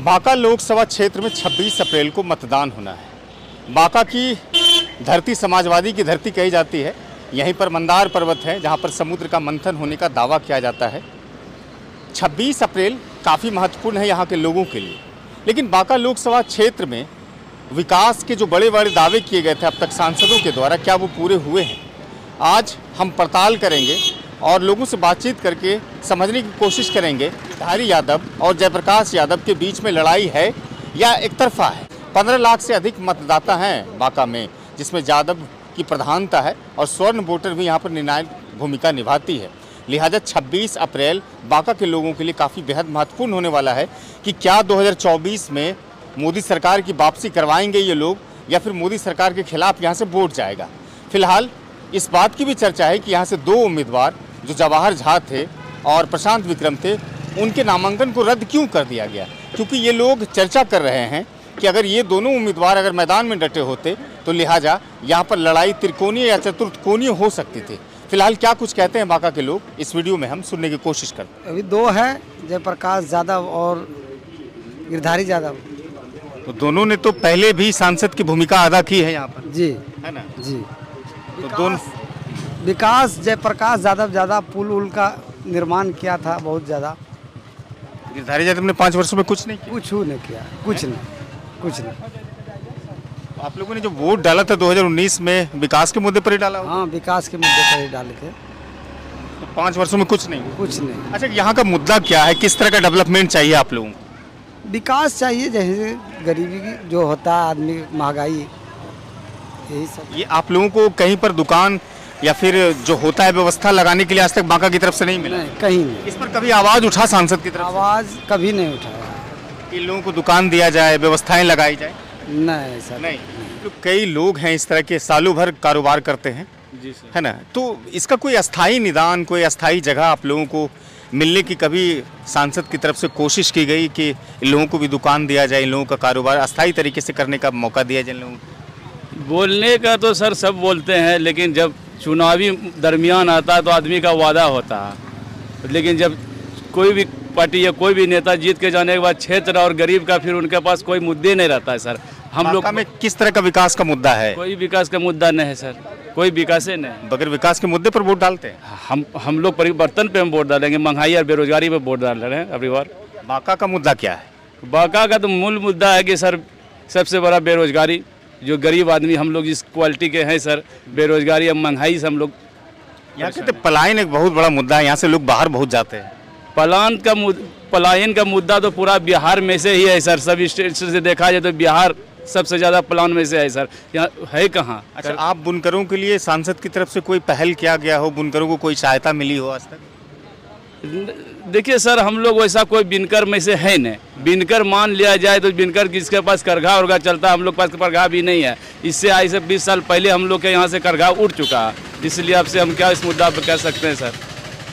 बांका लोकसभा क्षेत्र में 26 अप्रैल को मतदान होना है। बांका की धरती समाजवादी की धरती कही जाती है। यहीं पर मंदार पर्वत है जहां पर समुद्र का मंथन होने का दावा किया जाता है। 26 अप्रैल काफ़ी महत्वपूर्ण है यहाँ के लोगों के लिए। लेकिन बांका लोकसभा क्षेत्र में विकास के जो बड़े बड़े दावे किए गए थे अब तक सांसदों के द्वारा, क्या वो पूरे हुए हैं? आज हम पड़ताल करेंगे और लोगों से बातचीत करके समझने की कोशिश करेंगे धारी यादव और जयप्रकाश यादव के बीच में लड़ाई है या एक तरफा है। 15 लाख से अधिक मतदाता हैं बांका में, जिसमें यादव की प्रधानता है और स्वर्ण वोटर भी यहाँ पर निर्णायक भूमिका निभाती है। लिहाजा 26 अप्रैल बांका के लोगों के लिए काफ़ी बेहद महत्वपूर्ण होने वाला है कि क्या 2024 में मोदी सरकार की वापसी करवाएंगे ये लोग या फिर मोदी सरकार के खिलाफ यहाँ से वोट जाएगा। फिलहाल इस बात की भी चर्चा है कि यहाँ से दो उम्मीदवार जो जवाहर झा थे और प्रशांत विक्रम थे, उनके नामांकन को रद्द क्यों कर दिया गया, क्योंकि ये लोग चर्चा कर रहे हैं कि अगर ये दोनों उम्मीदवार अगर मैदान में डटे होते तो लिहाजा यहाँ पर लड़ाई त्रिकोणीय या चतुर्थकोणीय हो सकती थी। फिलहाल क्या कुछ कहते हैं बांका के लोग, इस वीडियो में हम सुनने की कोशिश करते हैं। अभी दो है, जयप्रकाश यादव और गिरधारी यादव। तो दोनों ने तो पहले भी सांसद की भूमिका अदा की है यहाँ पर, जी है ना? जी। तो दोनों विकास जयप्रकाश यादव ज़्यादा पुल उल का निर्माण किया था, बहुत ज़्यादा। गिरधारी यादव ने 5 वर्षों में कुछ नहीं किया। कुछ नहीं किया, कुछ नहीं। आप लोगों ने जो वोट डाला था 2019 में विकास के मुद्दे पर ही डाला होगा? हाँ, विकास के मुद्दे पर ही डाले थे। तो 5 वर्षों में कुछ नहीं? कुछ नहीं। अच्छा, यहाँ का मुद्दा क्या है, किस तरह का डेवलपमेंट चाहिए आप लोगों को? विकास चाहिए, जैसे गरीबी की जो होता है, आदमी महंगाई, यही सब। ये आप लोगों को कहीं पर दुकान या फिर जो होता है व्यवस्था लगाने के लिए आज तक बांका की तरफ से नहीं मिला? नहीं, कहीं नहीं। इस पर कभी आवाज उठा सांसद की तरफ? आवाज़ कभी नहीं उठाया। इन लोगों को दुकान दिया जाए, व्यवस्थाएं लगाई जाए? नहीं सर, नहीं। तो कई लोग हैं इस तरह के, सालों भर कारोबार करते हैं, जी सर, है ना? तो इसका कोई अस्थाई निदान, कोई अस्थाई जगह आप लोगों को मिलने की कभी सांसद की तरफ से कोशिश की गई कि इन लोगों को भी दुकान दिया जाए, इन लोगों का कारोबार अस्थाई तरीके से करने का मौका दिया जाए इन लोगों को? बोलने का तो सर सब बोलते हैं, लेकिन जब चुनावी दरमियान आता है तो आदमी का वादा होता है। लेकिन जब कोई भी पार्टी या कोई भी नेता जीत के जाने के बाद क्षेत्र और गरीब का फिर उनके पास कोई मुद्दे नहीं रहता है सर। हम लोग में किस तरह का विकास का मुद्दा है? कोई विकास का मुद्दा नहीं है सर, कोई विकास ही नहीं। बगैर विकास के मुद्दे पर वोट डालते हैं? हम लोग परिवर्तन पे हम वोट डालेंगे, महंगाई और बेरोजगारी पे वोट डाल रहे हैं अगली बार। बांका का मुद्दा क्या है? बांका का तो मूल मुद्दा है कि सर सबसे बड़ा बेरोजगारी, जो गरीब आदमी हम लोग इस क्वालिटी के हैं सर, बेरोजगारी और महंगाई से हम लोग। यहाँ कहते पलायन एक बहुत बड़ा मुद्दा है, यहाँ से लोग बाहर बहुत जाते हैं। पलायन का मुद्दा तो पूरा बिहार में से ही है सर। सब स्टेट से देखा जाए तो बिहार सबसे ज़्यादा पलायन में से है सर। यहाँ है कहाँ? अच्छा, आप बुनकरों के लिए सांसद की तरफ से कोई पहल किया गया हो, बुनकरों को कोई सहायता मिली हो आज तक? देखिए सर, हम लोग वैसा कोई बिनकर में से है नहीं। बिनकर मान लिया जाए तो बिनकर किसके पास करघा उर्घा चलता है, हम लोग पास करघा भी नहीं है। इससे आज से 20 साल पहले हम लोग के यहाँ से करघा उठ चुका है, इसलिए आपसे हम क्या इस मुद्दा पर कह सकते हैं सर।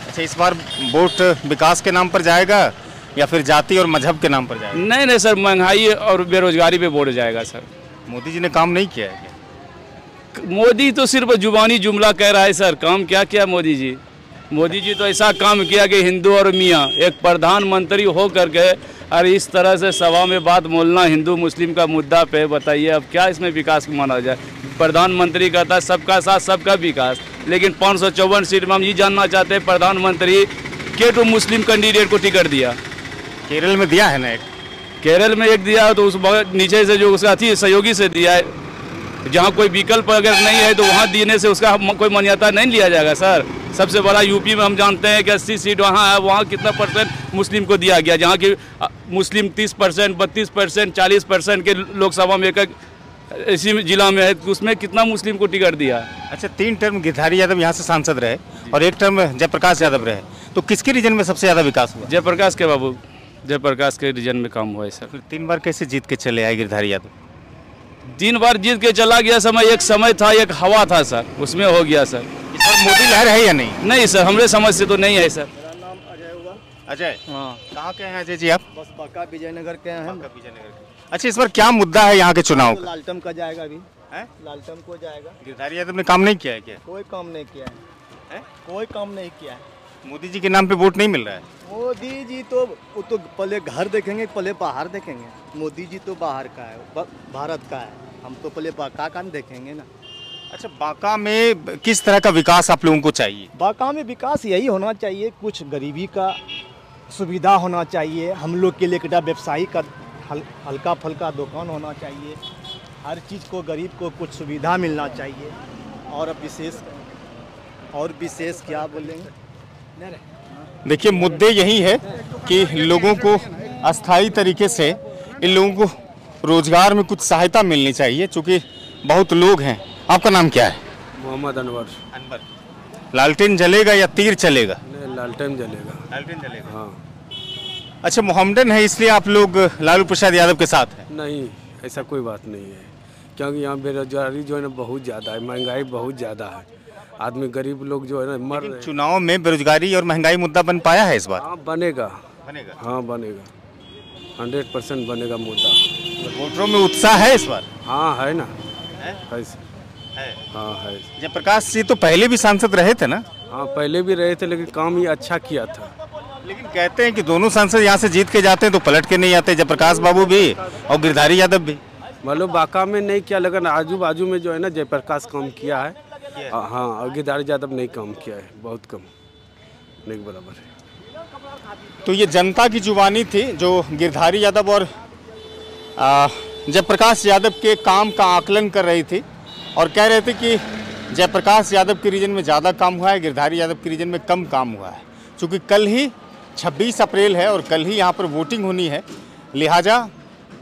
अच्छा, इस बार वोट विकास के नाम पर जाएगा या फिर जाति और मजहब के नाम पर जाएगा? नहीं सर, महंगाई और बेरोजगारी पे वोट जाएगा सर। मोदी जी ने काम नहीं किया है क्या? मोदी तो सिर्फ जुबानी जुमला कह रहा है सर, काम क्या किया मोदी जी? मोदी जी तो ऐसा काम किया कि हिंदू और मियाँ एक प्रधानमंत्री हो करके और इस तरह से सभा में बात बोलना हिंदू मुस्लिम का मुद्दा पे, बताइए अब क्या इसमें विकास माना जाए? प्रधानमंत्री कहता है सबका साथ सबका विकास, लेकिन 554 सीट में हम ये जानना चाहते हैं प्रधानमंत्री के तो मुस्लिम कैंडिडेट को टिकट दिया? केरल में दिया है ना एक? केरल में एक दिया तो उस नीचे से जो उसका थी सहयोगी से दिया है। जहाँ कोई विकल्प अगर नहीं है तो वहाँ देने से उसका कोई मान्यता नहीं लिया जाएगा सर। सबसे बड़ा यूपी में हम जानते हैं कि 80 सीट वहाँ है, वहाँ कितना % मुस्लिम को दिया गया, जहाँ की मुस्लिम 30%, 32%, 40% के लोकसभा में एक इसी जिला में है, उसमें कितना मुस्लिम को टिकट दिया? अच्छा, 3 टर्म गिरधारी यादव यहाँ से सांसद रहे और 1 टर्म जयप्रकाश यादव रहे, तो किसके रीजन में सबसे ज़्यादा विकास हुआ? जयप्रकाश के बाबू, जयप्रकाश के रीजन में काम हुआ है सर। फिर 3 बार कैसे जीत के चले आए गिरधारी यादव? 3 बार जीत के चला गया समय, एक समय था, एक हवा था सर, उसमें हो गया सर। इस बार मोदी लहर है या नहीं? नहीं सर, हमारे समझ से तो नहीं है सर। मेरा नाम अजय हुआ। अजय, हाँ, कहाँ के हैं अजय जी आप? बस बांका विजयनगर के हैं। विजयनगर के। अच्छा, इस बार क्या मुद्दा है यहाँ के चुनाव तो का? लालटम का जाएगा अभी है? लालटम को जाएगा। गिरधारी यादव ने काम नहीं किया है क्या? कोई काम नहीं किया है, कोई काम नहीं किया है। मोदी जी के नाम पे वोट नहीं मिल रहा है। मोदी जी तो वो तो पहले घर देखेंगे, पहले बाहर देखेंगे। मोदी जी तो बाहर का है, भारत का है। हम तो पहले बाका का देखेंगे ना। अच्छा, बांका में किस तरह का विकास आप लोगों को चाहिए? बाका में विकास यही होना चाहिए, कुछ गरीबी का सुविधा होना चाहिए। हम लोग के लिए एक व्यवसायी का हल्का फल्का दुकान होना चाहिए। हर चीज़ को गरीब को कुछ सुविधा मिलना चाहिए। और विशेष क्या बोलेंगे? देखिए, मुद्दे यही है कि लोगों को अस्थायी तरीके से इन लोगों को रोजगार में कुछ सहायता मिलनी चाहिए, क्योंकि बहुत लोग हैं। आपका नाम क्या है? मोहम्मद अनवर। अनवर। लालटेन जलेगा या तीर चलेगा? नहीं, लालटेन जलेगा। लालटेन जलेगा। हाँ। अच्छा, मोहम्मदन है इसलिए आप लोग लालू प्रसाद यादव के साथ हैं? नहीं, ऐसा कोई बात नहीं है, क्योंकि यहाँ बेरोजगारी जो है ना बहुत ज़्यादा है, महंगाई बहुत ज़्यादा है। आदमी गरीब लोग जो है ना मर रहे हैं। चुनाव में बेरोजगारी और महंगाई मुद्दा बन पाया है इस बार? हाँ, बनेगा। बनेगा। हाँ, बनेगा, 100% बनेगा मुद्दा। वोटरों में उत्साह है इस बार? हाँ, है ना। है? हाँ, है। जयप्रकाश जी तो पहले भी सांसद रहे थे ना? हाँ, पहले भी रहे थे, लेकिन काम ये अच्छा किया था। लेकिन कहते हैं कि दोनों सांसद यहाँ से जीत के जाते हैं तो पलट के नहीं आते, जयप्रकाश बाबू भी और गिरधारी यादव भी। मतलब बाका में नहीं किया, लेकिन आजू बाजू में जो है ना जयप्रकाश काम किया है। हाँ, और गिरधारी यादव नहीं काम किया है, बहुत कम, नहीं बराबर है। तो ये जनता की जुबानी थी जो गिरधारी यादव और जयप्रकाश यादव के काम का आकलन कर रही थी और कह रहे थे कि जयप्रकाश यादव के रीजन में ज़्यादा काम हुआ है, गिरधारी यादव के रीजन में कम काम हुआ है। क्योंकि कल ही 26 अप्रैल है और कल ही यहाँ पर वोटिंग होनी है, लिहाजा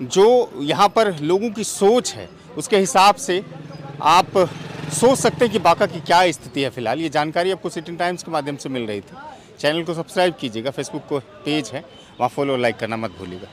जो यहाँ पर लोगों की सोच है उसके हिसाब से आप सोच सकते हैं कि बांका की क्या स्थिति है फिलहाल। ये जानकारी आपको सिटी टाइम्स के माध्यम से मिल रही थी। चैनल को सब्सक्राइब कीजिएगा, फेसबुक को पेज है वहाँ फॉलो और लाइक करना मत भूलिएगा।